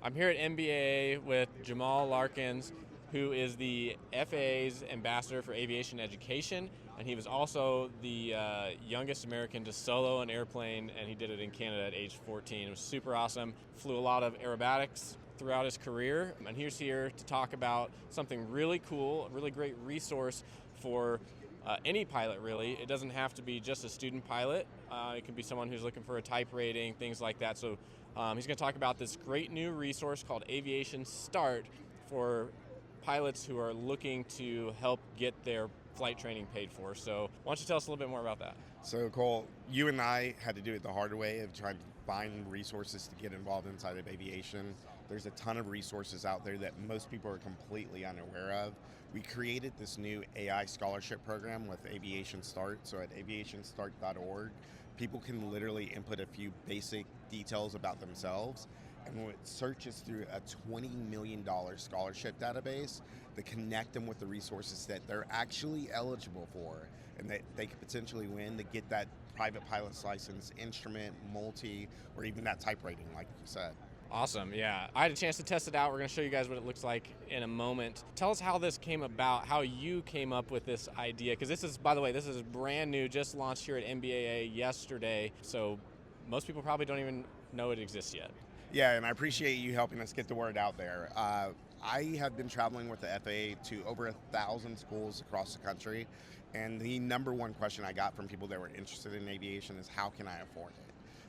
I'm here at NBAA with Jamal Larkins, who is the FAA's ambassador for aviation education, and he was also the youngest American to solo an airplane, and he did it in Canada at age 14. It was super awesome. Flew a lot of aerobatics throughout his career, and he's here to talk about something really cool, a really great resource for any pilot, really. It doesn't have to be just a student pilot. It can be someone who's looking for a type rating, things like that. So he's going to talk about this great new resource called Aviation Start for pilots who are looking to help get their flight training paid for. So why don't you tell us a little bit more about that? So Cole, you and I had to do it the hard way of trying to find resources to get involved inside of aviation. There's a ton of resources out there that most people are completely unaware of. We created this new AI scholarship program with Aviation Start. So at aviationstart.org, people can literally input a few basic details about themselves, and when it searches through a $20 million scholarship database to connect them with the resources that they're actually eligible for and that they could potentially win to get that private pilot's license, instrument, multi, or even that type rating, like you said. Awesome, yeah. I had a chance to test it out. We're going to show you guys what it looks like in a moment. Tell us how this came about, how you came up with this idea, because this is, by the way, this is brand new, just launched here at NBAA yesterday, so most people probably don't even know it exists yet. Yeah, and I appreciate you helping us get the word out there. I have been traveling with the FAA to over 1,000 schools across the country, and the number one question I got from people that were interested in aviation is, how can I afford it?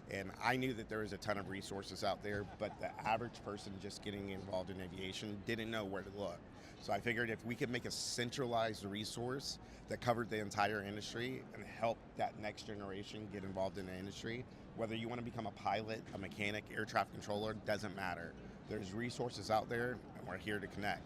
And I knew that there was a ton of resources out there, but the average person just getting involved in aviation didn't know where to look. So I figured if we could make a centralized resource that covered the entire industry and help that next generation get involved in the industry, whether you want to become a pilot, a mechanic, air traffic controller, doesn't matter. There's resources out there, and we're here to connect.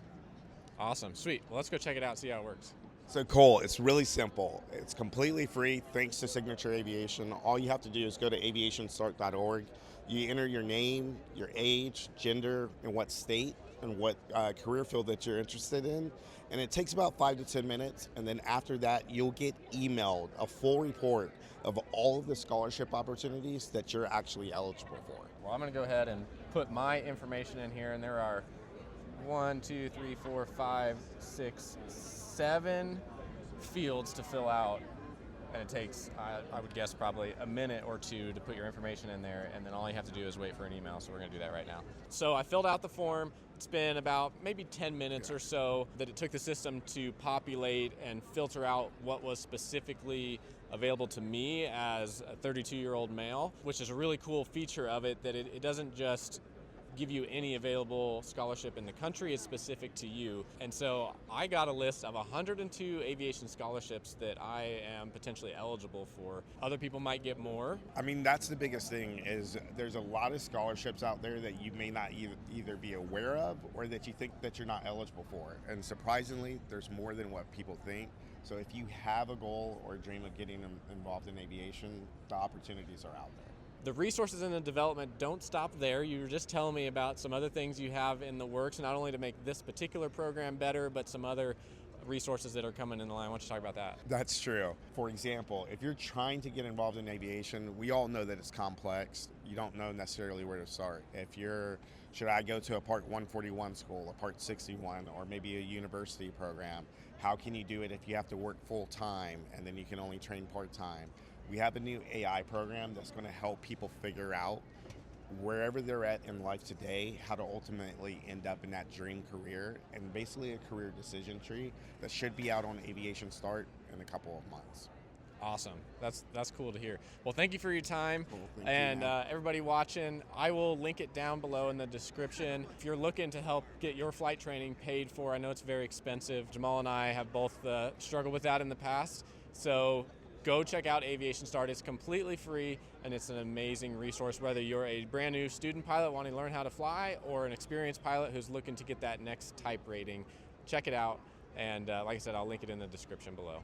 Awesome, sweet. Well, let's go check it out, see how it works. So Cole, it's really simple. It's completely free thanks to Signature Aviation. All you have to do is go to aviationstart.org. You enter your name, your age, gender, and what state and what career field that you're interested in. And it takes about 5 to 10 minutes. And then after that, you'll get emailed a full report of all of the scholarship opportunities that you're actually eligible for. Well, I'm going to go ahead and put my information in here, and there are 7 fields to fill out, and it takes, I would guess, probably a minute or two to put your information in there, and then all you have to do is wait for an email, so we're going to do that right now. So I filled out the form. It's been about maybe 10 minutes or so that it took the system to populate and filter out what was specifically available to me as a 32-year-old male, which is a really cool feature of it, that it doesn't just give you any available scholarship in the country. It's specific to you. And so I got a list of 102 aviation scholarships that I am potentially eligible for. Other people might get more. I mean, that's the biggest thing, is there's a lot of scholarships out there that you may not either be aware of or that you think that you're not eligible for. And surprisingly, there's more than what people think. So if you have a goal or a dream of getting involved in aviation, the opportunities are out there. The resources in the development don't stop there. You were just telling me about some other things you have in the works, not only to make this particular program better, but some other resources that are coming in the line. Why don't you talk about that? That's true. For example, if you're trying to get involved in aviation, we all know that it's complex. You don't know necessarily where to start. Should I go to a Part 141 school, a Part 61, or maybe a university program? How can you do it if you have to work full time and then you can only train part time? We have a new AI program that's going to help people figure out wherever they're at in life today, how to ultimately end up in that dream career, and basically a career decision tree that should be out on Aviation Start in a couple of months. Awesome. That's cool to hear. Well, thank you for your time. Cool. And everybody watching, I will link it down below in the description. If you're looking to help get your flight training paid for, I know it's very expensive. Jamal and I have both struggled with that in the past. So go check out Aviation Start. It's completely free, and it's an amazing resource, whether you're a brand new student pilot wanting to learn how to fly or an experienced pilot who's looking to get that next type rating. Check it out, and like I said, I'll link it in the description below.